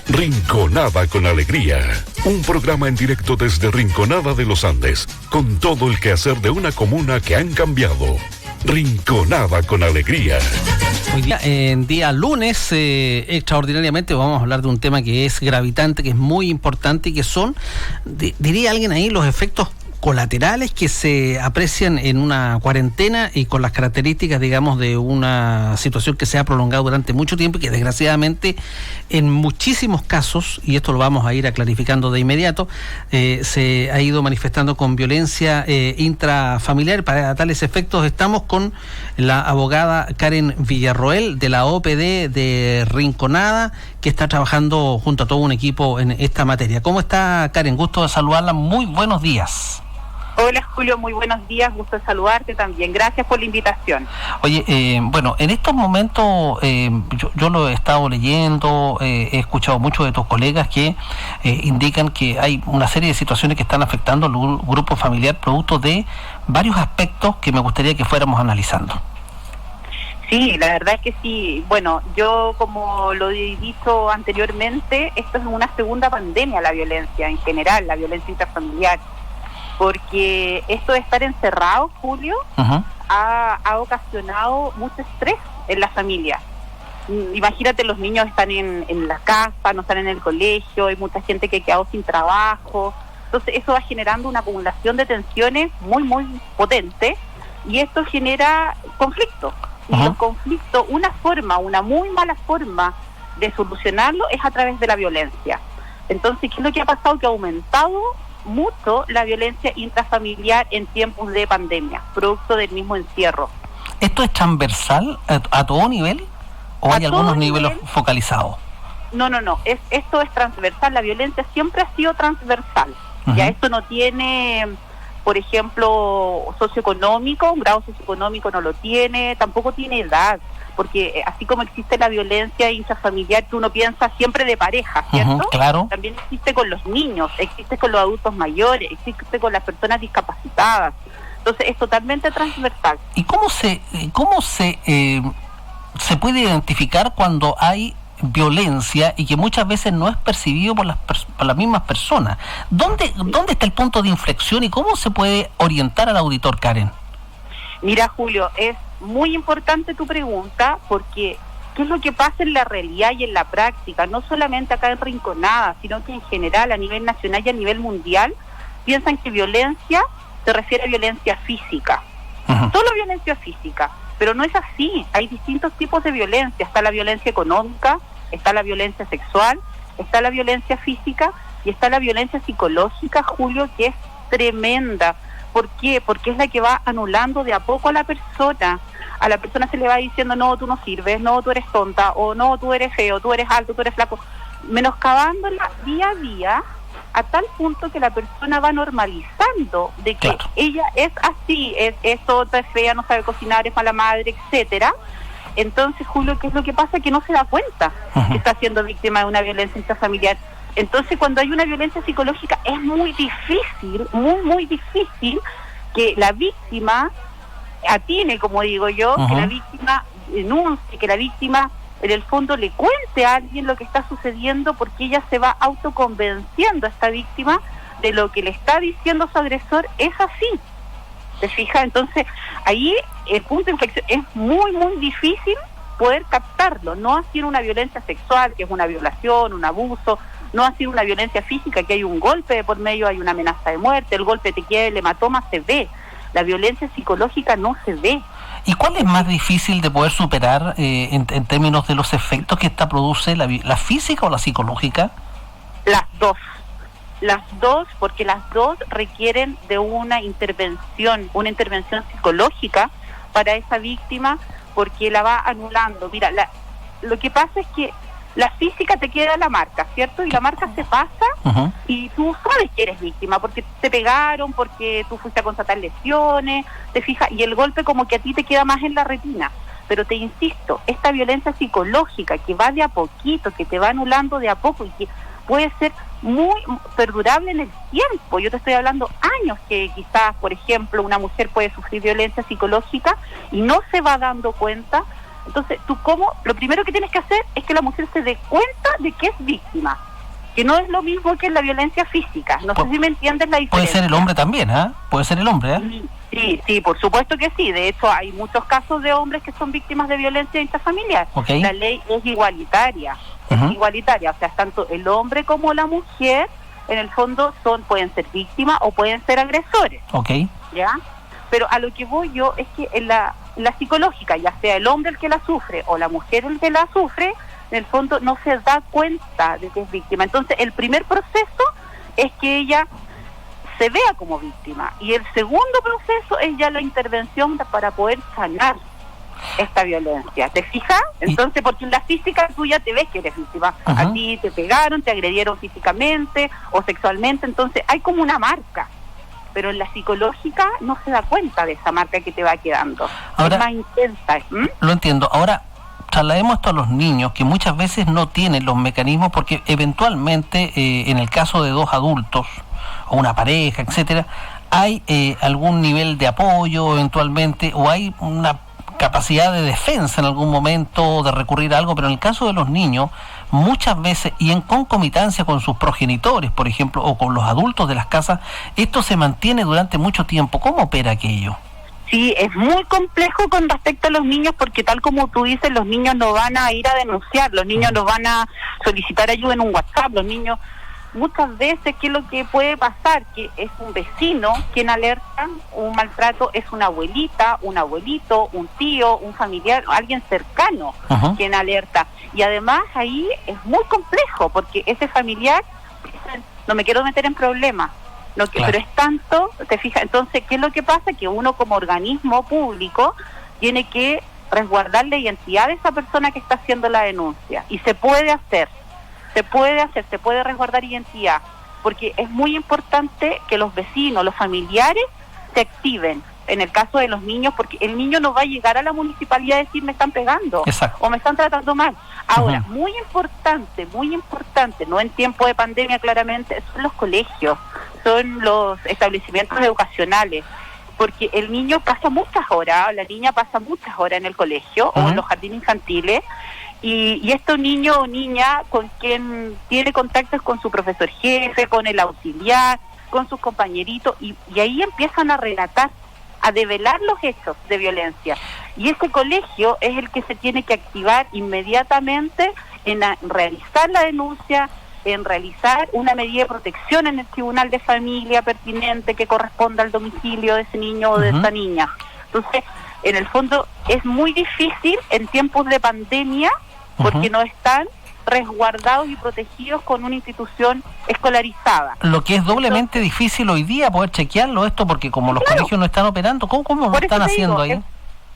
Rinconada con Alegría, un programa en directo desde Rinconada de los Andes, con todo el quehacer de una comuna que han cambiado. Rinconada con Alegría. Hoy día, en día lunes, extraordinariamente vamos a hablar de un tema que es gravitante, que es muy importante y que son, diría alguien ahí, los efectos colaterales que se aprecian en una cuarentena y con las características, digamos, de una situación que se ha prolongado durante mucho tiempo y que desgraciadamente en muchísimos casos, y esto lo vamos a ir clarificando de inmediato, se ha ido manifestando con violencia intrafamiliar. Para tales efectos estamos con la abogada Karen Villarroel de la OPD de Rinconada, que está trabajando junto a todo un equipo en esta materia. ¿Cómo está, Karen? Gusto de saludarla. Muy buenos días. Hola Julio, muy buenos días, gusto de saludarte también, gracias por la invitación. Oye, bueno, en estos momentos yo lo he estado leyendo, he escuchado muchos de tus colegas que indican que hay una serie de situaciones que están afectando al grupo familiar producto de varios aspectos que me gustaría que fuéramos analizando. Sí, la verdad es que sí. Bueno, yo como lo he dicho anteriormente, esto es una segunda pandemia, la violencia en general, la violencia intrafamiliar. Porque esto de estar encerrado, Julio, ha ocasionado mucho estrés en la familia. Imagínate, los niños están en la casa, no están en el colegio, hay mucha gente que ha quedado sin trabajo. Entonces eso va generando una acumulación de tensiones muy, muy potente y esto genera conflictos. Y los conflictos, una muy mala forma de solucionarlo es a través de la violencia. Entonces, ¿qué es lo que ha pasado? Que ha aumentado mucho la violencia intrafamiliar en tiempos de pandemia, producto del mismo encierro. ¿Esto es transversal a todo nivel o hay algunos niveles focalizados? No, esto es transversal, la violencia siempre ha sido transversal. Ya esto no tiene, por ejemplo, socioeconómico, un grado socioeconómico no lo tiene, tampoco tiene edad, porque así como existe la violencia intrafamiliar que uno piensa siempre de pareja, ¿cierto? Claro. También existe con los niños, existe con los adultos mayores, existe con las personas discapacitadas. Entonces es totalmente transversal. ¿Y cómo se puede identificar cuando hay violencia y que muchas veces no es percibido por las mismas personas? ¿Dónde está el punto de inflexión y cómo se puede orientar al auditor, Karen? Mira, Julio, es muy importante tu pregunta porque ¿qué es lo que pasa en la realidad y en la práctica? No solamente acá en Rinconada, sino que en general a nivel nacional y a nivel mundial piensan que violencia se refiere a violencia física. Solo violencia física, pero no es así. Hay distintos tipos de violencia. Está la violencia económica, está la violencia sexual, está la violencia física y está la violencia psicológica, Julio, que es tremenda. ¿Por qué? Porque es la que va anulando de a poco a la persona. A la persona se le va diciendo, no, tú no sirves, no, tú eres tonta, o no, tú eres feo, tú eres alto, tú eres flaco, menoscabándola día a día, a tal punto que la persona va normalizando de que ella es así, es tonta, es fea, no sabe cocinar, es mala madre, etcétera. Entonces, Julio, ¿qué es lo que pasa? Que no se da cuenta que está siendo víctima de una violencia intrafamiliar. Entonces, cuando hay una violencia psicológica, es muy difícil, muy difícil que la víctima atine, como digo yo, que la víctima denuncie, que la víctima en el fondo le cuente a alguien lo que está sucediendo, porque ella se va autoconvenciendo a esta víctima de lo que le está diciendo su agresor es así. ¿Te fijas? Entonces, ahí el punto de inflexión es muy difícil poder captarlo. No así en una violencia sexual, que es una violación, un abuso, no así una violencia física, que hay un golpe de por medio, hay una amenaza de muerte, el golpe te quiebra, el hematoma se ve. La violencia psicológica no se ve. ¿Y cuál es más difícil de poder superar en términos de los efectos que esta produce, la física o la psicológica? Las dos, porque las dos requieren de una intervención psicológica para esa víctima, porque la va anulando. Mira, lo que pasa es que la física te queda la marca, ¿cierto? Y la marca se pasa y tú sabes que eres víctima, porque te pegaron, porque tú fuiste a constatar lesiones, te fijas, y el golpe como que a ti te queda más en la retina. Pero te insisto, esta violencia psicológica que va de a poquito, que te va anulando de a poco y que puede ser muy perdurable en el tiempo. Yo te estoy hablando años que quizás, por ejemplo, una mujer puede sufrir violencia psicológica y no se va dando cuenta Entonces, lo primero que tienes que hacer es que la mujer se dé cuenta de que es víctima, que no es lo mismo que la violencia física. No sé si me entiendes la diferencia. Puede ser el hombre también, ¿ah? Puede ser el hombre, ¿eh? Sí, por supuesto que sí. De hecho, hay muchos casos de hombres que son víctimas de violencia intrafamiliar. Okay. La ley es igualitaria. Uh-huh. Es igualitaria. O sea, tanto el hombre como la mujer, en el fondo, pueden ser víctimas o pueden ser agresores. Okay. ¿Ya? Pero a lo que voy yo es que en la psicológica, ya sea el hombre el que la sufre o la mujer el que la sufre, en el fondo no se da cuenta de que es víctima. Entonces, el primer proceso es que ella se vea como víctima, y el segundo proceso es ya la intervención para poder sanar esta violencia. ¿Te fijas? Entonces, porque en la física tú ya te ves que eres víctima. Uh-huh. A ti te pegaron, te agredieron físicamente o sexualmente, entonces hay como una marca. Pero en la psicológica no se da cuenta de esa marca que te va quedando. Ahora, es más intensa. Lo entiendo. Ahora, traslademos esto a los niños, que muchas veces no tienen los mecanismos, porque eventualmente, en el caso de dos adultos, o una pareja, etcétera, hay algún nivel de apoyo eventualmente, o hay una capacidad de defensa en algún momento, de recurrir a algo, pero en el caso de los niños, muchas veces, y en concomitancia con sus progenitores, por ejemplo, o con los adultos de las casas, esto se mantiene durante mucho tiempo. ¿Cómo opera aquello? Sí, es muy complejo con respecto a los niños, porque tal como tú dices, los niños no van a ir a denunciar, los niños no van a solicitar ayuda en un WhatsApp, los niños muchas veces, ¿qué es lo que puede pasar? Que es un vecino quien alerta un maltrato, es una abuelita, un abuelito, un tío, un familiar, alguien cercano Uh-huh. quien alerta. Y además ahí es muy complejo, porque ese familiar dice, no me quiero meter en problemas, claro. Pero es tanto, te fijas, entonces, ¿qué es lo que pasa? Que uno como organismo público tiene que resguardar la identidad de esa persona que está haciendo la denuncia, y se puede resguardar identidad, porque es muy importante que los vecinos, los familiares se activen. En el caso de los niños, porque el niño no va a llegar a la municipalidad a decir me están pegando. Exacto. O me están tratando mal. Ahora, Uh-huh. muy importante, no en tiempo de pandemia claramente, son los colegios, son los establecimientos educacionales, porque el niño pasa muchas horas, la niña pasa muchas horas en el colegio Uh-huh. o en los jardines infantiles, y estos niños o niña con quien tiene contactos con su profesor jefe, con el auxiliar, con sus compañeritos, y ahí empiezan a relatar, a develar los hechos de violencia. Y ese colegio es el que se tiene que activar inmediatamente en realizar la denuncia, en realizar una medida de protección en el tribunal de familia pertinente que corresponda al domicilio de ese niño o de Uh-huh. esa niña. Entonces, en el fondo es muy difícil en tiempos de pandemia, porque Uh-huh. no están resguardados y protegidos con una institución escolarizada. Lo que es doblemente difícil hoy día poder chequearlo esto, porque como los Claro. colegios no están operando, ¿cómo lo Por eso están te haciendo digo, ahí?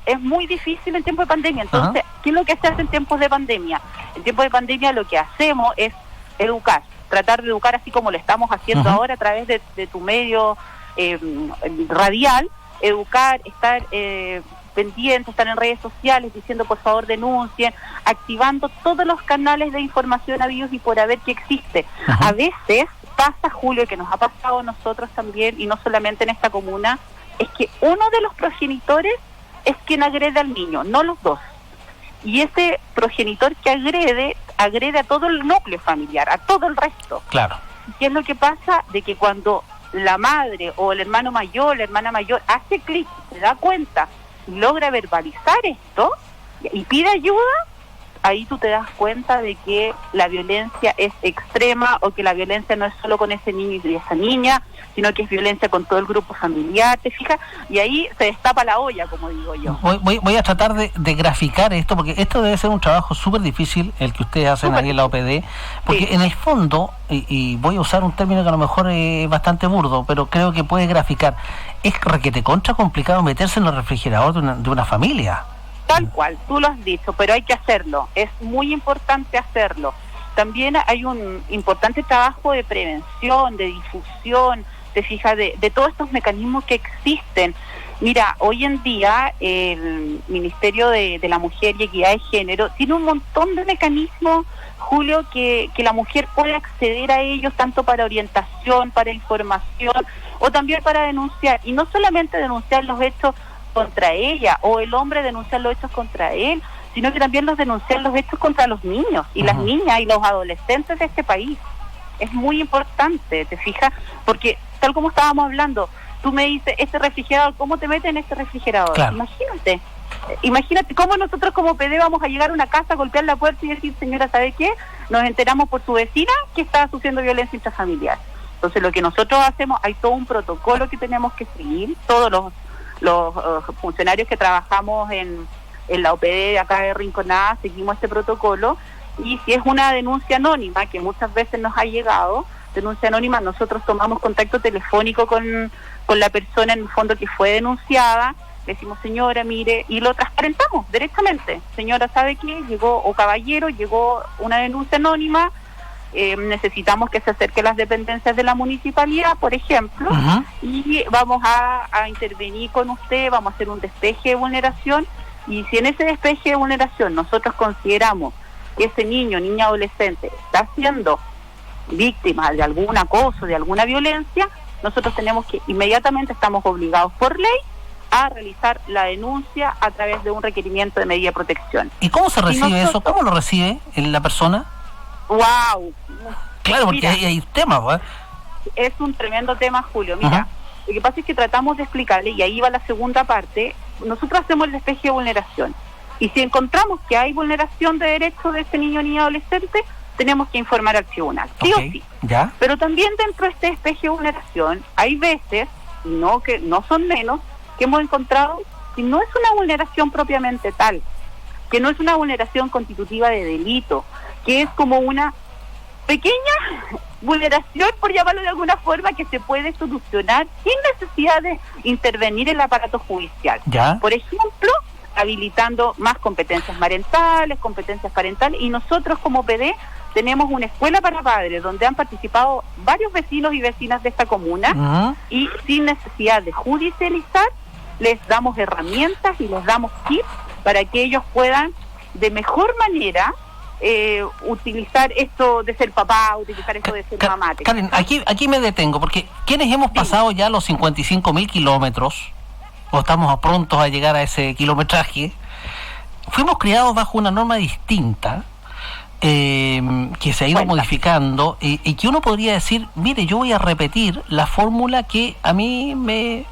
Es muy difícil en tiempos de pandemia. Entonces, ¿qué es lo que se hace en tiempos de pandemia? En tiempos de pandemia lo que hacemos es educar, tratar de educar así como lo estamos haciendo Uh-huh. ahora a través de tu medio radial, educar, estar pendientes, estar en redes sociales diciendo por favor denuncien, activando todos los canales de información habidos y por haber que existe. Uh-huh. A veces pasa, Julio, que nos ha pasado a nosotros también, y no solamente en esta comuna, es que uno de los progenitores es quien agrede al niño, no los dos. Y ese progenitor que agrede a todo el núcleo familiar, a todo el resto. Claro. ¿Qué es lo que pasa? De que cuando la madre o el hermano mayor, la hermana mayor hace clic, se da cuenta, logra verbalizar esto y pide ayuda, ahí tú te das cuenta de que la violencia es extrema, o que la violencia no es solo con ese niño y esa niña, sino que es violencia con todo el grupo familiar, ¿te fijas? Y ahí se destapa la olla, como digo yo. Voy a tratar de graficar esto, porque esto debe ser un trabajo súper difícil el que ustedes hacen ahí en la OPD, porque Sí. en el fondo, y voy a usar un término que a lo mejor es bastante burdo, pero creo que puede graficar, es requete contra complicado meterse en el refrigerador de una familia. Tal cual, tú lo has dicho, pero hay que hacerlo, es muy importante hacerlo. También hay un importante trabajo de prevención, de difusión, te fijas, de todos estos mecanismos que existen. Mira, hoy en día el Ministerio de la Mujer y Equidad de Género tiene un montón de mecanismos, Julio, que la mujer puede acceder a ellos, tanto para orientación, para información, o también para denunciar, y no solamente denunciar los hechos contra ella, o el hombre denunciar los hechos contra él, sino que también denunciar los hechos contra los niños y las niñas y los adolescentes de este país. Es muy importante, ¿te fijas? Porque tal como estábamos hablando, tú me dices, este refrigerador, ¿cómo te meten en este refrigerador? Claro. Imagínate cómo nosotros como PD vamos a llegar a una casa, golpear la puerta y decir, señora, ¿sabe qué? Nos enteramos por su vecina que está sufriendo violencia intrafamiliar. Entonces lo que nosotros hacemos, hay todo un protocolo que tenemos que seguir, todos los funcionarios que trabajamos en la OPD acá de Rinconada, seguimos este protocolo, y si es una denuncia anónima, que muchas veces nos ha llegado, denuncia anónima, nosotros tomamos contacto telefónico con la persona en el fondo que fue denunciada, le decimos, señora, mire, y lo transparentamos directamente. Señora, ¿sabe qué? Llegó, o caballero, llegó una denuncia anónima, necesitamos que se acerque a las dependencias de la municipalidad, por ejemplo, y vamos a intervenir con usted, vamos a hacer un despeje de vulneración, y si en ese despeje de vulneración nosotros consideramos que ese niño, niña, adolescente está siendo víctima de algún acoso, de alguna violencia, nosotros tenemos que, inmediatamente estamos obligados por ley a realizar la denuncia a través de un requerimiento de medida de protección. ¿Y cómo se recibe eso? ¿Cómo lo recibe la persona? ¡Wow! Claro, porque mira, hay temas, ¿verdad? Es un tremendo tema, Julio. Mira, lo que pasa es que tratamos de explicarle, y ahí va la segunda parte. Nosotros hacemos el despeje de vulneración, y si encontramos que hay vulneración de derechos de ese niño, niña, adolescente, tenemos que informar al tribunal, sí o sí. ¿Ya? Pero también dentro de este despeje de vulneración hay veces, que no son menos, que hemos encontrado que no es una vulneración propiamente tal, que no es una vulneración constitutiva de delito, que es como una pequeña vulneración, por llamarlo de alguna forma, que se puede solucionar sin necesidad de intervenir en el aparato judicial. ¿Ya? Por ejemplo, habilitando más competencias parentales, y nosotros como PD tenemos una escuela para padres donde han participado varios vecinos y vecinas de esta comuna, y sin necesidad de judicializar, les damos herramientas y les damos tips para que ellos puedan de mejor manera utilizar esto de ser papá, utilizar esto de ser mamá. Karen, aquí me detengo, porque quienes hemos pasado ya los 55.000 kilómetros, o estamos prontos a llegar a ese kilometraje, fuimos criados bajo una norma distinta, que se ha ido modificando, y que uno podría decir, mire, yo voy a repetir la fórmula que a mí me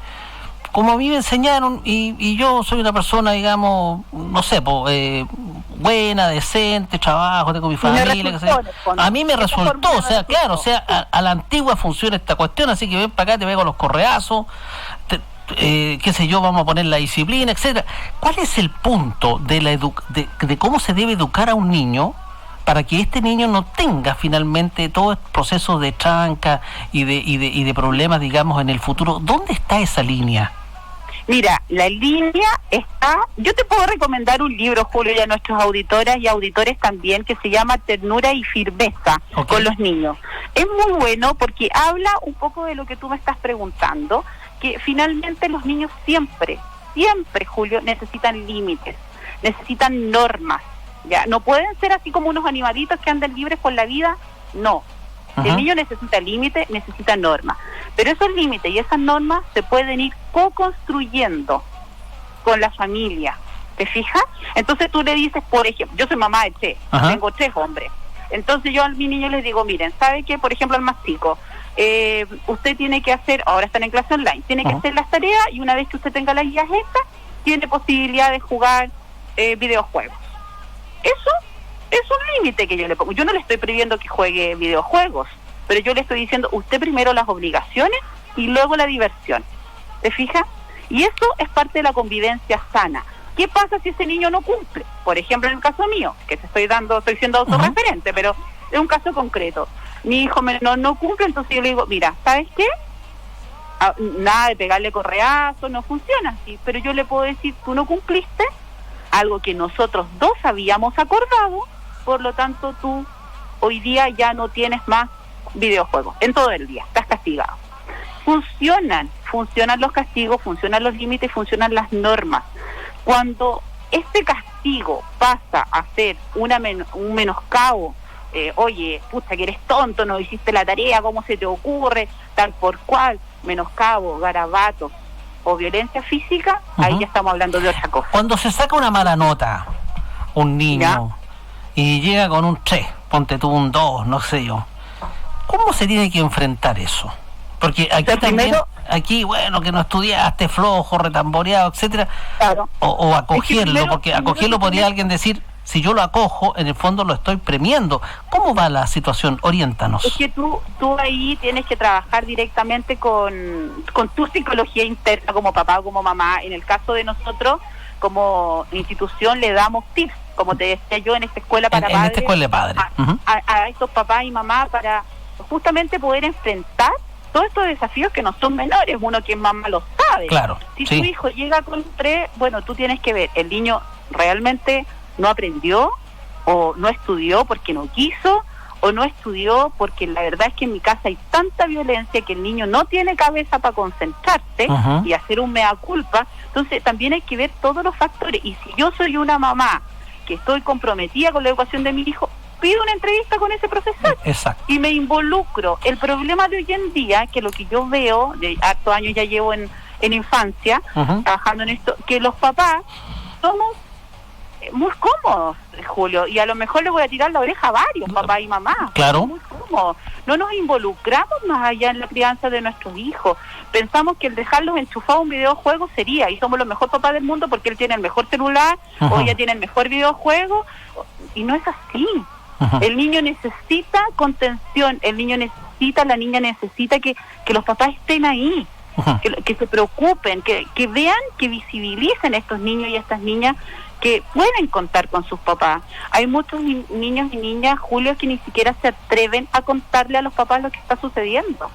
enseñaron, y yo soy una persona, digamos, no sé, buena, decente, trabajo, tengo mi familia, a mí me resultó, o sea, claro, o sea, a la antigua funciona esta cuestión, así que ven para acá, te pego los correazos, qué sé yo, vamos a poner la disciplina, etcétera. ¿Cuál es el punto de cómo se debe educar a un niño para que este niño no tenga finalmente todo el proceso de tranca y de problemas, digamos, en el futuro? ¿Dónde está esa línea? Mira, la línea está... Yo te puedo recomendar un libro, Julio, y a nuestros auditoras y auditores también, que se llama Ternura y Firmeza con los niños. Es muy bueno porque habla un poco de lo que tú me estás preguntando, que finalmente los niños siempre, Julio, necesitan límites, necesitan normas, ¿ya? No pueden ser así como unos animalitos que andan libres por la vida, no. El niño necesita límites, necesita normas, pero esos límites y esas normas se pueden ir co-construyendo con la familia, ¿te fijas? Entonces tú le dices, por ejemplo, yo soy mamá de 3, tengo 3 hombres, entonces yo a mi niño les digo, miren, ¿sabe qué? Por ejemplo, al más chico, usted tiene que hacer, ahora están en clase online, tiene que hacer las tareas, y una vez que usted tenga las guías estas, tiene posibilidad de jugar videojuegos. Eso es un límite que yo le pongo. Yo no le estoy prohibiendo que juegue videojuegos, pero yo le estoy diciendo, usted primero las obligaciones y luego la diversión. ¿Te fijas? Y eso es parte de la convivencia sana. ¿Qué pasa si ese niño no cumple? Por ejemplo, en el caso mío, que estoy siendo autorreferente, pero es un caso concreto. Mi hijo menor no cumple, entonces yo le digo, mira, ¿sabes qué? Nada de pegarle correazo, no funciona así, pero yo le puedo decir, tú no cumpliste, algo que nosotros dos habíamos acordado, por lo tanto tú hoy día ya no tienes más videojuegos, en todo el día, estás castigado. Funcionan los castigos, funcionan los límites, funcionan las normas. Cuando este castigo pasa a ser un menoscabo, oye, pucha que eres tonto, no hiciste la tarea, ¿cómo se te ocurre? Tal por cual, menoscabo, garabatos o violencia física, ahí ya estamos hablando de otra cosa. Cuando se saca una mala nota, un niño y llega con un 3, ponte tú un 2, no sé yo, ¿cómo se tiene que enfrentar eso? Porque aquí también, primero, aquí, bueno, que no estudiaste, flojo, retamboreado, etcétera, claro. o acogerlo, primero, porque acogerlo podría alguien decir, si yo lo acojo, en el fondo lo estoy premiando. ¿Cómo va la situación? Oriéntanos. Es que tú ahí tienes que trabajar directamente con tu psicología interna como papá o como mamá. En el caso de nosotros, como institución, le damos tips, como te decía yo, en esta escuela para padres. En esta escuela de padres. A estos papás y mamás para justamente poder enfrentar todos estos desafíos que no son menores. Uno que es mamá lo sabe. Claro. Si tu hijo llega con 3, bueno, tú tienes que ver, el niño realmente no aprendió, o no estudió porque no quiso, o no estudió porque la verdad es que en mi casa hay tanta violencia que el niño no tiene cabeza para concentrarse y hacer un mea culpa. Entonces también hay que ver todos los factores, y si yo soy una mamá que estoy comprometida con la educación de mi hijo, pido una entrevista con ese profesor. Exacto. Y me involucro. El problema de hoy en día, que lo que yo veo, de hartos años ya llevo en infancia, trabajando en esto, que los papás somos muy cómodos, Julio, y a lo mejor le voy a tirar la oreja a varios papás y mamás. Claro. Muy cómodos. No nos involucramos más allá en la crianza de nuestros hijos. Pensamos que el dejarlos enchufados a un videojuego sería, y somos los mejores papás del mundo porque él tiene el mejor celular, o ella tiene el mejor videojuego, y no es así. El niño necesita contención, el niño necesita, la niña necesita que los papás estén ahí. Que se preocupen, que vean, que visibilicen a estos niños y a estas niñas que pueden contar con sus papás. Hay muchos niños y niñas, Julio, que ni siquiera se atreven a contarle a los papás lo que está sucediendo.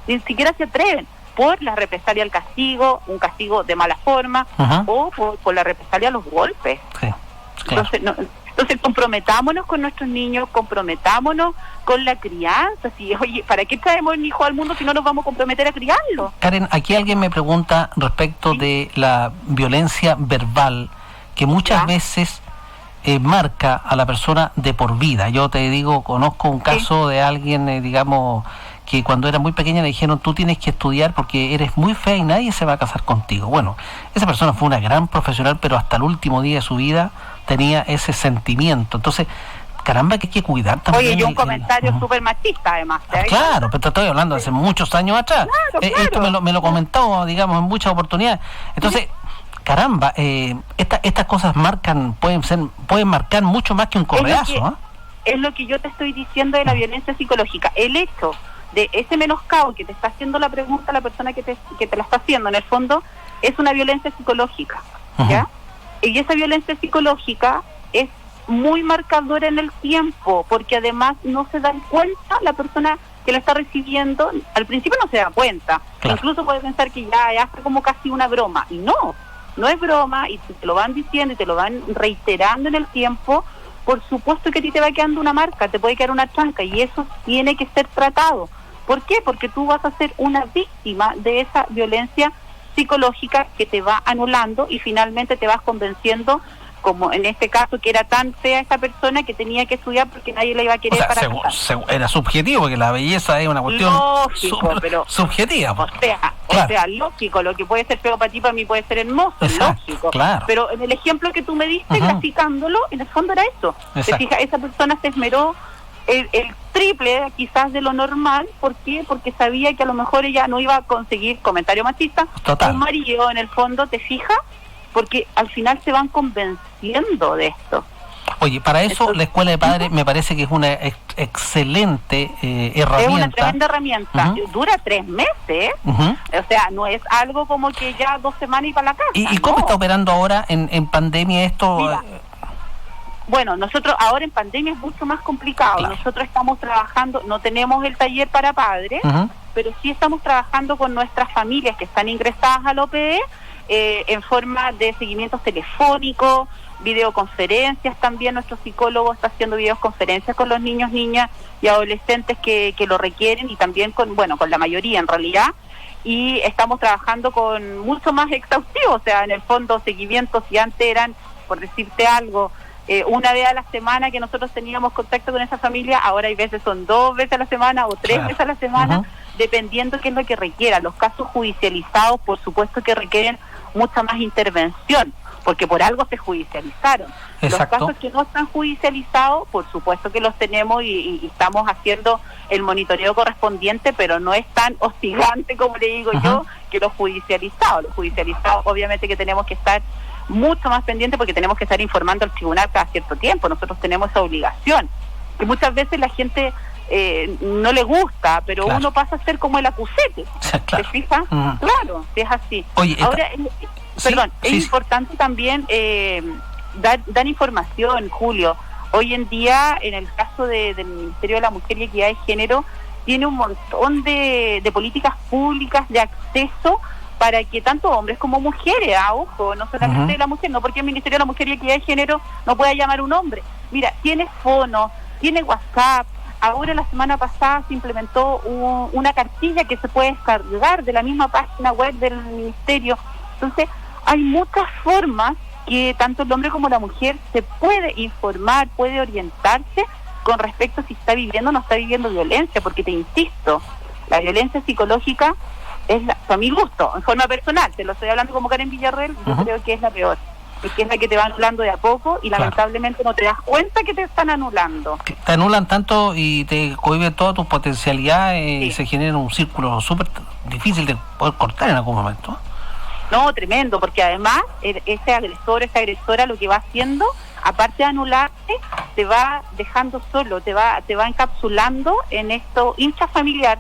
Ni siquiera se atreven por la represalia al castigo, un castigo de mala forma, o por la represalia a los golpes. Sí, claro. Entonces comprometámonos con nuestros niños, comprometámonos con la crianza. Si, oye, ¿para qué traemos un hijo al mundo si no nos vamos a comprometer a criarlo? Karen, aquí alguien me pregunta respecto de la violencia verbal, que muchas veces marca a la persona de por vida. Yo te digo, conozco un caso de alguien, digamos, que cuando era muy pequeña le dijeron, tú tienes que estudiar porque eres muy fea y nadie se va a casar contigo. Bueno, esa persona fue una gran profesional, pero hasta el último día de su vida tenía ese sentimiento. Entonces, caramba, que hay que cuidar también. Oye, y un comentario súper machista, además. Claro, pero te estoy hablando de hace muchos años atrás. Claro. Esto me lo comentó, digamos, en muchas oportunidades. Entonces, caramba, estas cosas pueden marcar mucho más que un correazo. Es lo que yo te estoy diciendo de la violencia psicológica. El hecho de ese menoscabo que te está haciendo la pregunta, la persona que te la está haciendo, en el fondo, es una violencia psicológica, ¿ya? Y esa violencia psicológica es muy marcadora en el tiempo, porque además no se dan cuenta la persona que la está recibiendo, al principio no se da cuenta, claro. Incluso puede pensar que ya está como casi una broma, y no es broma, y si te lo van diciendo y te lo van reiterando en el tiempo, por supuesto que a ti te va quedando una marca, te puede quedar una tranca, y eso tiene que ser tratado. ¿Por qué? Porque tú vas a ser una víctima de esa violencia psicológica que te va anulando y finalmente te vas convenciendo, como en este caso, que era tan fea esa persona que tenía que estudiar porque nadie la iba a querer, o sea, era subjetivo, porque la belleza es una cuestión subjetiva. O sea, lógico, lo que puede ser feo para ti, para mí puede ser hermoso, lógico. Claro. Pero en el ejemplo que tú me diste, graficándolo, en el fondo era eso. Te fijas, esa persona se esmeró el triple quizás de lo normal. ¿Por qué? Porque sabía que a lo mejor ella no iba a conseguir, comentario machista, un marido, en el fondo, ¿te fijas? Porque al final se van convenciendo de esto. Oye, para eso la escuela de padres me parece que es una excelente herramienta. Es una tremenda herramienta. Dura 3 meses. O sea, no es algo como que ya 2 semanas y para la casa. ¿Y cómo está operando ahora en pandemia esto? Mira, bueno, nosotros ahora en pandemia es mucho más complicado. Claro. Nosotros estamos trabajando, no tenemos el taller para padres, pero sí estamos trabajando con nuestras familias que están ingresadas al OPE, en forma de seguimientos telefónicos, videoconferencias también. Nuestro psicólogo está haciendo videoconferencias con los niños, niñas y adolescentes que lo requieren, y también con la mayoría en realidad, y estamos trabajando con mucho más exhaustivo, o sea, en el fondo seguimientos, si antes eran, por decirte algo, una vez a la semana que nosotros teníamos contacto con esa familia, ahora hay veces son 2 veces a la semana o 3 veces a la semana, dependiendo qué es lo que requiera. Los casos judicializados, por supuesto que requieren mucha más intervención, porque por algo se judicializaron. Exacto. Los casos que no están judicializados, por supuesto que los tenemos y estamos haciendo el monitoreo correspondiente, pero no es tan hostigante, como le digo yo, que los judicializados. Los judicializados, obviamente que tenemos que estar mucho más pendientes porque tenemos que estar informando al tribunal cada cierto tiempo. Nosotros tenemos esa obligación, que muchas veces la gente no le gusta, pero uno pasa a ser como el acusete. ¿Te fijas? Claro, es así. Oye, ahora, es importante también dar información, Julio. Hoy en día, en el caso del Ministerio de la Mujer y Equidad de Género, tiene un montón de políticas públicas de acceso para que tanto hombres como mujeres, ojo, no solamente la mujer, no porque el Ministerio de la Mujer y Equidad de Género no pueda llamar un hombre. Mira, tiene fono, tiene WhatsApp. Ahora, la semana pasada, se implementó una cartilla que se puede descargar de la misma página web del Ministerio. Entonces, hay muchas formas que tanto el hombre como la mujer se puede informar, puede orientarse con respecto a si está viviendo o no está viviendo violencia, porque te insisto, la violencia psicológica es, a mi gusto, en forma personal, te lo estoy hablando como Karen Villarroel, yo creo que es la peor, porque es la que te va anulando de a poco y lamentablemente no te das cuenta que te están anulando. Te anulan tanto y te cohiben todas tus potencialidades y se genera un círculo súper difícil de poder cortar en algún momento. No, tremendo, porque además ese agresor, esa agresora lo que va haciendo, aparte de anularte, te va dejando solo, te va encapsulando en esto intrafamiliar,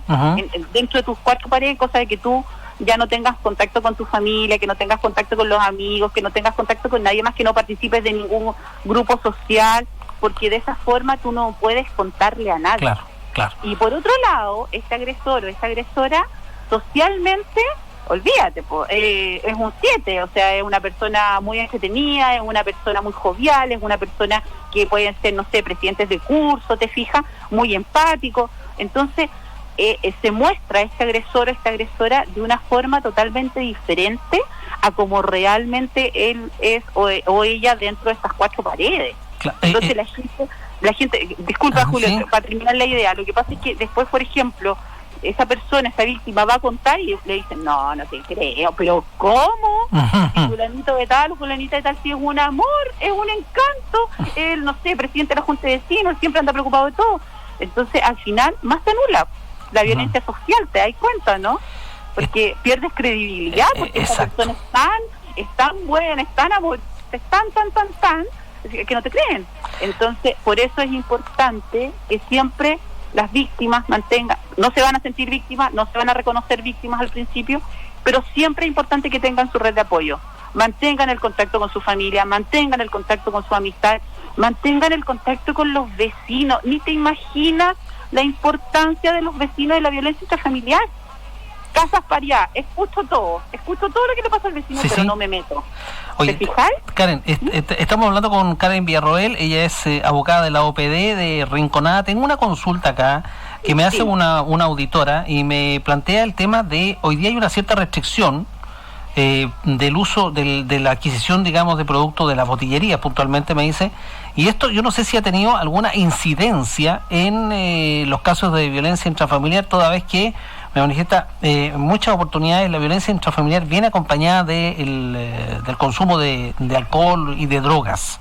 dentro de tus cuatro paredes, cosa de que tú ya no tengas contacto con tu familia, que no tengas contacto con los amigos, que no tengas contacto con nadie más, que no participes de ningún grupo social, porque de esa forma tú no puedes contarle a nadie. Claro. Y por otro lado, este agresor o esta agresora, socialmente, olvídate, es un 7, o sea, es una persona muy entretenida, es una persona muy jovial, es una persona que pueden ser, no sé, presidentes de curso, te fijas, muy empático. Entonces, se muestra este agresor o esta agresora de una forma totalmente diferente a como realmente él es o ella dentro de estas cuatro paredes. Entonces la gente, disculpa Julio, para terminar la idea, lo que pasa es que después, por ejemplo, esa persona, esa víctima va a contar y le dicen, no te creo, pero ¿cómo? Si fulanito de tal o fulanita de tal, si es un amor, es un encanto, él, no sé, presidente de la Junta de Vecinos, siempre anda preocupado de todo. Entonces, al final, más te anula la violencia social, te das cuenta, ¿no? Porque pierdes credibilidad, porque esa persona es tan buena, es tan amor, es tan, que no te creen. Entonces, por eso es importante que siempre las víctimas no se van a sentir víctimas, no se van a reconocer víctimas al principio, pero siempre es importante que tengan su red de apoyo, mantengan el contacto con su familia, mantengan el contacto con su amistad, mantengan el contacto con los vecinos. Ni te imaginas la importancia de los vecinos de la violencia intrafamiliar. Casas pareadas, escucho todo lo que le pasa al vecino, pero no me meto. Oye, ¿te fijáis? Karen, estamos hablando con Karen Villarroel, ella es abogada de la OPD de Rinconada. Tengo una consulta acá que me hace una auditora y me plantea el tema de, hoy día hay una cierta restricción del uso de la adquisición, digamos, de productos de las botillerías, puntualmente me dice, y esto yo no sé si ha tenido alguna incidencia en los casos de violencia intrafamiliar, toda vez que me manifiesta en muchas oportunidades la violencia intrafamiliar viene acompañada del consumo de alcohol y de drogas.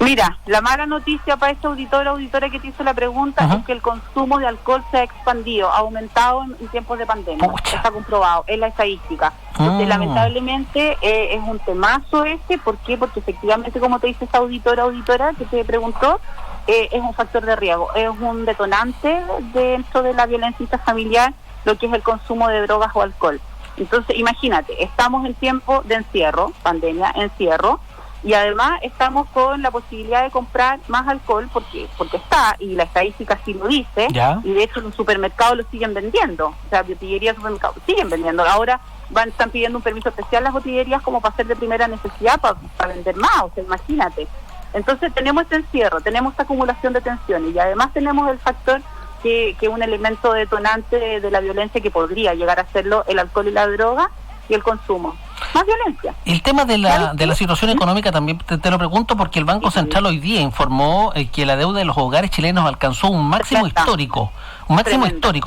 Mira, la mala noticia para esta auditora que te hizo la pregunta es que el consumo de alcohol se ha expandido, ha aumentado en tiempos de pandemia. Está comprobado, es la estadística. Entonces, lamentablemente, es un temazo ese. ¿Por qué? Porque efectivamente, como te dice esta auditora que te preguntó, es un factor de riesgo, es un detonante dentro de la violencia intrafamiliar, lo que es el consumo de drogas o alcohol. Entonces, imagínate, estamos en tiempo de encierro, pandemia, encierro, y además estamos con la posibilidad de comprar más alcohol porque está, y la estadística sí lo dice, y de hecho los supermercados lo siguen vendiendo, o sea, botillerías, supermercados siguen vendiendo. Ahora están pidiendo un permiso especial las botillerías como para ser de primera necesidad, para vender más, o sea, imagínate. Entonces tenemos este encierro, tenemos esta acumulación de tensiones y además tenemos el factor que un elemento detonante de la violencia que podría llegar a serlo el alcohol y la droga y el consumo. más violencia. El tema de la situación económica también te lo pregunto porque el Banco Central hoy día informó que la deuda de los hogares chilenos alcanzó un máximo histórico.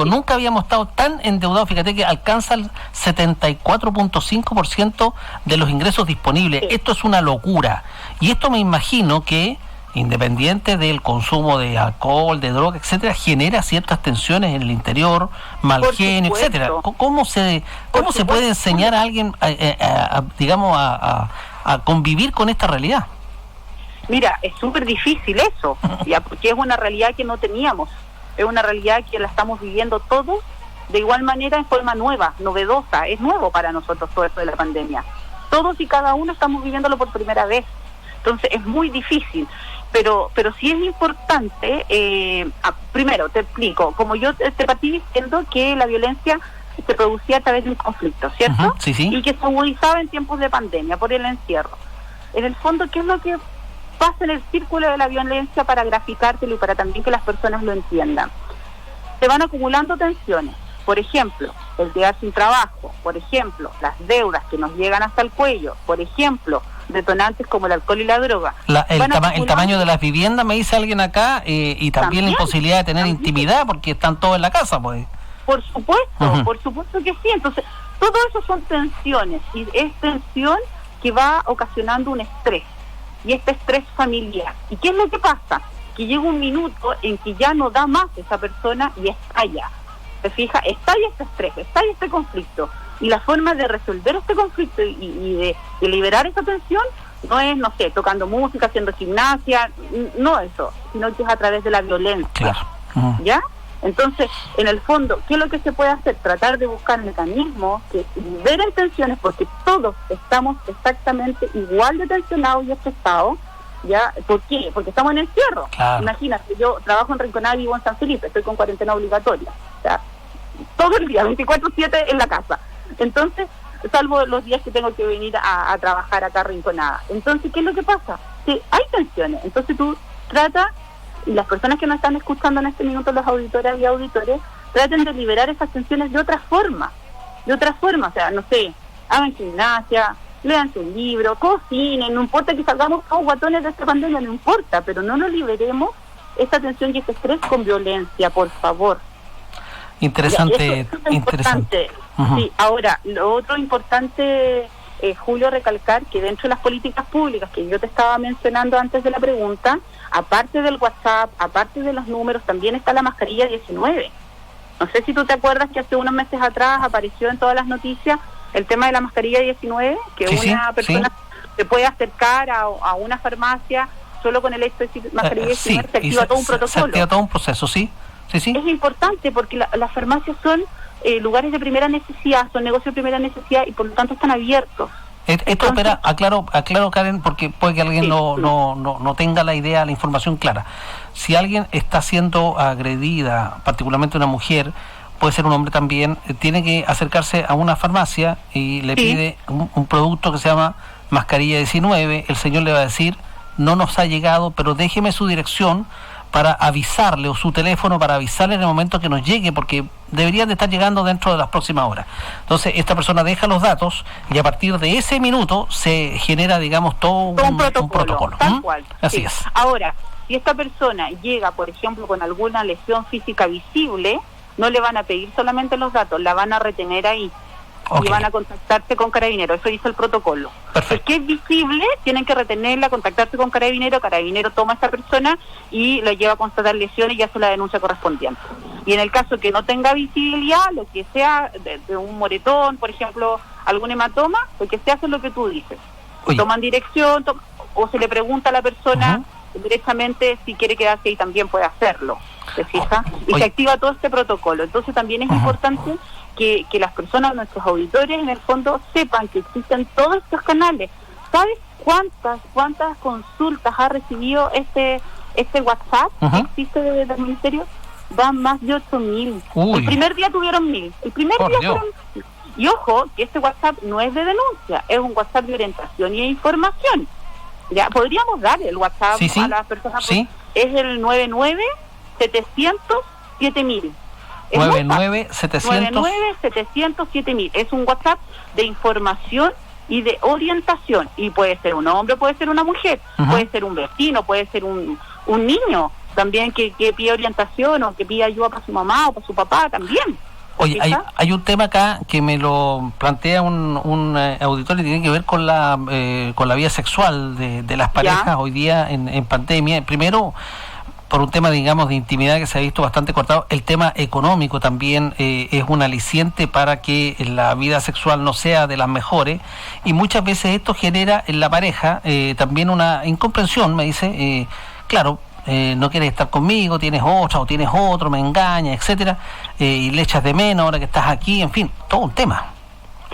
Nunca habíamos estado tan endeudados. Fíjate que alcanza el 74.5% de los ingresos disponibles. Sí. Esto es una locura. Y esto me imagino que, independiente del consumo de alcohol, de droga, etcétera, genera ciertas tensiones en el interior, mal genio, etcétera. ¿Cómo se puede enseñar a alguien a convivir con esta realidad? Mira, es súper difícil eso, ya, porque es una realidad que no teníamos, es una realidad que la estamos viviendo todos de igual manera en forma nueva, novedosa, es nuevo para nosotros todo esto de la pandemia. Todos y cada uno estamos viviéndolo por primera vez, entonces es muy difícil. Pero sí es importante, primero te explico, como yo te partí diciendo que la violencia se producía a través de un conflicto, ¿cierto? Uh-huh, sí. Y que se agudizaba en tiempos de pandemia por el encierro. En el fondo, ¿qué es lo que pasa en el círculo de la violencia para graficártelo y para también que las personas lo entiendan? Se van acumulando tensiones, por ejemplo, el quedar sin trabajo, por ejemplo, las deudas que nos llegan hasta el cuello, por ejemplo, detonantes como el alcohol y la droga. El tamaño de las viviendas, me dice alguien acá, y también la imposibilidad de tener intimidad porque están todos en la casa, pues. Por supuesto que sí. Entonces, todo eso son tensiones y es tensión que va ocasionando un estrés y este estrés familiar. ¿Y qué es lo que pasa? Que llega un minuto en que ya no da más esa persona y estalla. ¿Se fija? Estalla este estrés, estalla este conflicto. Y la forma de resolver este conflicto y de liberar esa tensión no es, no sé, tocando música, haciendo gimnasia, no eso, sino que es a través de la violencia. Claro. ¿Ya? Entonces, en el fondo, ¿qué es lo que se puede hacer? Tratar de buscar mecanismos que liberen tensiones, porque todos estamos exactamente igual de tensionados y estresados, ¿ya? ¿Por qué? Porque estamos en encierro. Claro. Imagínate, yo trabajo en Rinconada y vivo en San Felipe, estoy con cuarentena obligatoria, o sea, todo el día, 24/7 en la casa. Entonces, salvo los días que tengo que venir a trabajar acá a Rinconada. Entonces, ¿qué es lo que pasa? Que hay tensiones. Entonces tú trata, y las personas que nos están escuchando en este minuto, los auditoras y auditores, traten de liberar esas tensiones de otra forma. O sea, no sé, hagan gimnasia, léanse un libro, cocinen, no importa que salgamos todos guatones de esta pandemia, no importa, pero no nos liberemos esta tensión y este estrés con violencia, por favor. Interesante. Eso es importante. Uh-huh. Sí, ahora, lo otro importante, Julio, recalcar que dentro de las políticas públicas que yo te estaba mencionando antes de la pregunta, aparte del WhatsApp, aparte de los números, también está la mascarilla 19. No sé si tú te acuerdas que hace unos meses atrás apareció en todas las noticias el tema de la mascarilla 19, que una persona se puede acercar a una farmacia solo con el hecho de decir mascarilla 19, se activa todo un protocolo. Se activa todo un proceso, sí. Es importante porque las farmacias son lugares de primera necesidad, son negocios de primera necesidad y por lo tanto están abiertos. Esto, espera, aclaro, Karen, porque puede que alguien no tenga la idea, la información clara. Si alguien está siendo agredida, particularmente una mujer, puede ser un hombre también, tiene que acercarse a una farmacia y le pide un producto que se llama mascarilla 19, el señor le va a decir, no nos ha llegado, pero déjeme su dirección para avisarle, o su teléfono para avisarle en el momento que nos llegue, porque deberían de estar llegando dentro de las próximas horas. Entonces, esta persona deja los datos y a partir de ese minuto se genera, digamos, todo un protocolo. Tal cual. Así es. Ahora, si esta persona llega, por ejemplo, con alguna lesión física visible, no le van a pedir solamente los datos, la van a retener ahí. Y van a contactarse con Carabineros, eso dice el protocolo. Perfecto. Si es visible, tienen que retenerla, contactarse con Carabinero toma a esta persona y la lleva a constatar lesiones y hace la denuncia correspondiente. Y en el caso que no tenga visibilidad, lo que sea, de un moretón, por ejemplo, algún hematoma, lo que se hace es lo que tú dices. Toman dirección, o se le pregunta a la persona directamente si quiere quedarse y también puede hacerlo. ¿Se fija? Y se activa todo este protocolo. Entonces también es importante que las personas, nuestros auditores, en el fondo sepan que existen todos estos canales. ¿Sabes cuántas consultas ha recibido este WhatsApp que existe del Ministerio? Van más de 8.000. El primer día tuvieron 1.000. El primer día fueron 1.000. Y ojo, que este WhatsApp no es de denuncia, es un WhatsApp de orientación y de información. Ya podríamos dar el WhatsApp a las personas. Sí. Es el 99-700-7000. 99-700-7000. Es un WhatsApp de información y de orientación, y puede ser un hombre, puede ser una mujer, puede ser un vecino, puede ser un niño también que pide orientación o que pide ayuda para su mamá o para su papá también. Oye, hay un tema acá que me lo plantea un auditor y tiene que ver con la vida sexual de las parejas hoy día en pandemia. Primero, por un tema, digamos, de intimidad que se ha visto bastante cortado. El tema económico también es un aliciente para que la vida sexual no sea de las mejores, y muchas veces esto genera en la pareja también una incomprensión. Me dice, claro, no quieres estar conmigo, tienes otra o tienes otro, me engaña, etcétera, y le echas de menos ahora que estás aquí, en fin, todo un tema.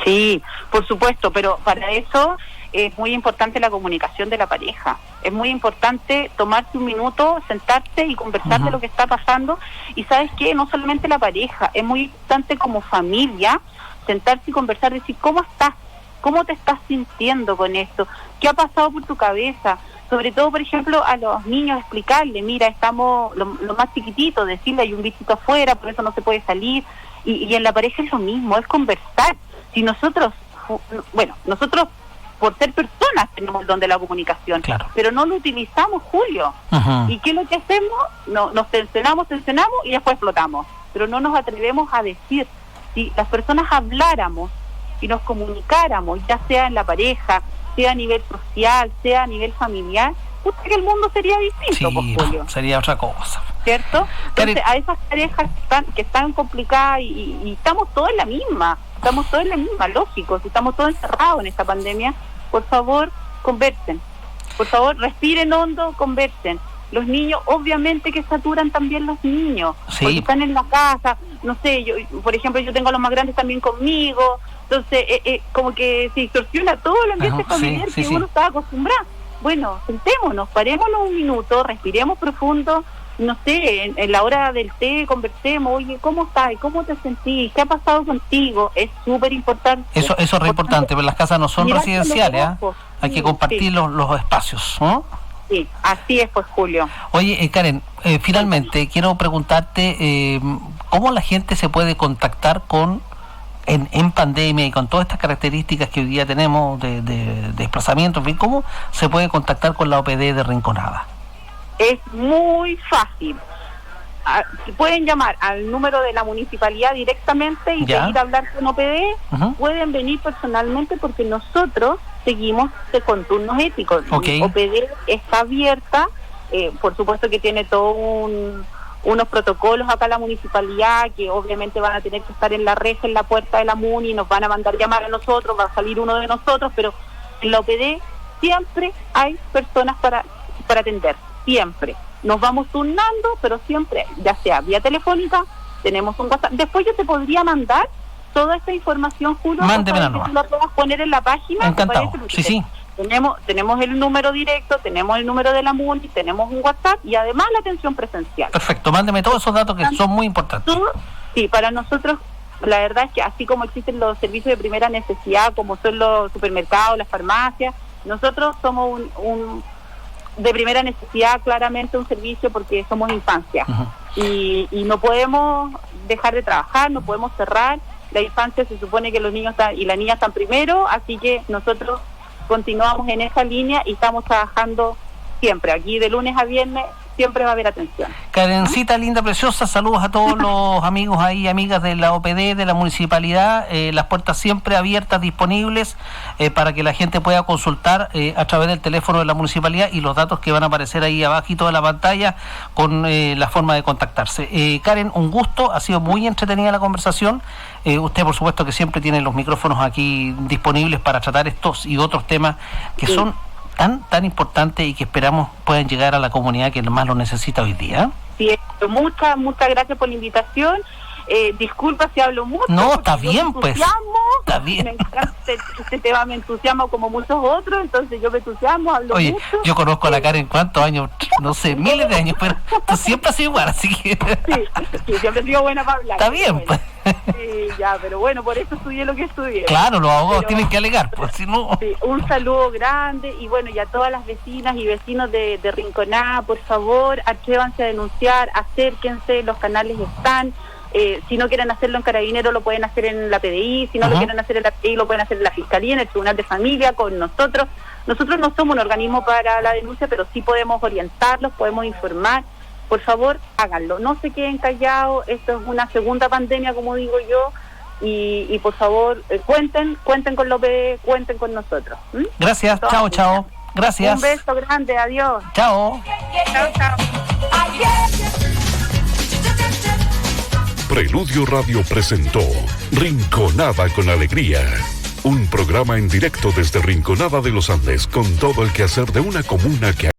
Sí, por supuesto, pero para eso es muy importante la comunicación de la pareja. Es muy importante tomarse un minuto, sentarse y conversar de lo que está pasando. Y ¿sabes qué? No solamente la pareja, es muy importante como familia sentarse y conversar, decir, ¿cómo estás? ¿Cómo te estás sintiendo con esto? ¿Qué ha pasado por tu cabeza? Sobre todo, por ejemplo, a los niños explicarle, mira, estamos lo más chiquitito, decirle hay un bichito afuera, por eso no se puede salir. Y en la pareja es lo mismo, es conversar. Si nosotros por ser personas tenemos el don de la comunicación, claro, pero no lo utilizamos, Julio. ¿Y qué es lo que hacemos? Nos tensionamos y después explotamos, pero no nos atrevemos a decir. Si las personas habláramos y nos comunicáramos, ya sea en la pareja, sea a nivel social, sea a nivel familiar, que el mundo sería distinto, sí, Julio. Sería otra cosa, ¿cierto? Entonces, a esas parejas que están complicadas y estamos todos en la misma, lógico, si estamos todos encerrados en esta pandemia, por favor, conversen. Por favor, respiren hondo, conversen. Los niños, obviamente que saturan también los niños, porque están en la casa, no sé, yo, por ejemplo, yo tengo a los más grandes también conmigo, entonces como que se distorsiona todo el ambiente familiar que uno estaba acostumbrado. Bueno, sentémonos, parémonos un minuto, respiremos profundo, no sé, en la hora del té conversemos, oye, ¿cómo estás? ¿Cómo te sentís? ¿Qué ha pasado contigo? Es súper importante. Eso es re importante, pero las casas no son residenciales, hay que compartir los espacios, ¿no? Sí, así es, pues, Julio. Oye, Karen, finalmente quiero preguntarte ¿cómo la gente se puede contactar en pandemia y con todas estas características que hoy día tenemos de desplazamiento, en fin, cómo se puede contactar con la OPD de Rinconada? Es muy fácil. Pueden llamar al número de la municipalidad directamente y pedir hablar con OPD. Pueden venir personalmente porque nosotros seguimos con turnos éticos. OPD está abierta, por supuesto que tiene todo unos protocolos acá en la municipalidad que obviamente van a tener que estar en la reja, en la puerta de la MUNI, nos van a mandar llamar a nosotros, va a salir uno de nosotros, pero en la OPD siempre hay personas para atender, siempre. Nos vamos turnando, pero siempre, ya sea vía telefónica, tenemos un WhatsApp. Después yo te podría mandar toda esta información, Julio, para que tú la puedas poner en la página. Encantado, sí. Tenemos el número directo, tenemos el número de la MUNI, tenemos un WhatsApp y además la atención presencial. Perfecto, mándeme todos esos datos que son muy importantes. Sí, para nosotros, la verdad es que así como existen los servicios de primera necesidad, como son los supermercados, las farmacias, nosotros somos un de primera necesidad, claramente un servicio porque somos infancia. Y no podemos dejar de trabajar, no podemos cerrar. La infancia se supone que los niños y las niñas están primero, así que nosotros continuamos en esa línea y estamos trabajando siempre, aquí de lunes a viernes, siempre va a haber atención. Karencita, linda, preciosa, saludos a todos los amigos ahí, amigas de la OPD, de la municipalidad, las puertas siempre abiertas, disponibles, para que la gente pueda consultar a través del teléfono de la municipalidad y los datos que van a aparecer ahí abajito de la pantalla con la forma de contactarse. Karen, un gusto, ha sido muy entretenida la conversación. Usted, por supuesto, que siempre tiene los micrófonos aquí disponibles para tratar estos y otros temas que son tan importante y que esperamos puedan llegar a la comunidad que más lo necesita hoy día. Sí, muchas gracias por la invitación. Disculpa si hablo mucho. No, está bien, pues. Está bien. Me encanta este tema, me entusiasma como muchos otros, entonces yo me entusiasmo, hablo mucho. Oye, yo conozco a la Karen cuántos años, no sé, miles de años, pero tú siempre has sido igual, así que... Sí, siempre he sido buena para hablar. Está bien, pues. Sí, ya, pero bueno, por eso estudié lo que estudié. Claro, los abogados tienen que alegar, pues si no... Sí, un saludo grande y bueno, y a todas las vecinas y vecinos de Rinconada, por favor, atrévanse a denunciar, acérquense, los canales están. Si no quieren hacerlo en Carabineros, lo pueden hacer en la PDI. Si no lo quieren hacer en la PDI, lo pueden hacer en la Fiscalía, en el Tribunal de Familia, con nosotros. Nosotros no somos un organismo para la denuncia, pero sí podemos orientarlos, podemos informar. Por favor, háganlo. No se queden callados. Esto es una segunda pandemia, como digo yo. Y por favor, cuenten con la OPD, cuenten con nosotros. Gracias, chao. Gracias. Un beso grande, adiós. Chao. Chao. Preludio Radio presentó Rinconada con Alegría, un programa en directo desde Rinconada de los Andes con todo el quehacer de una comuna que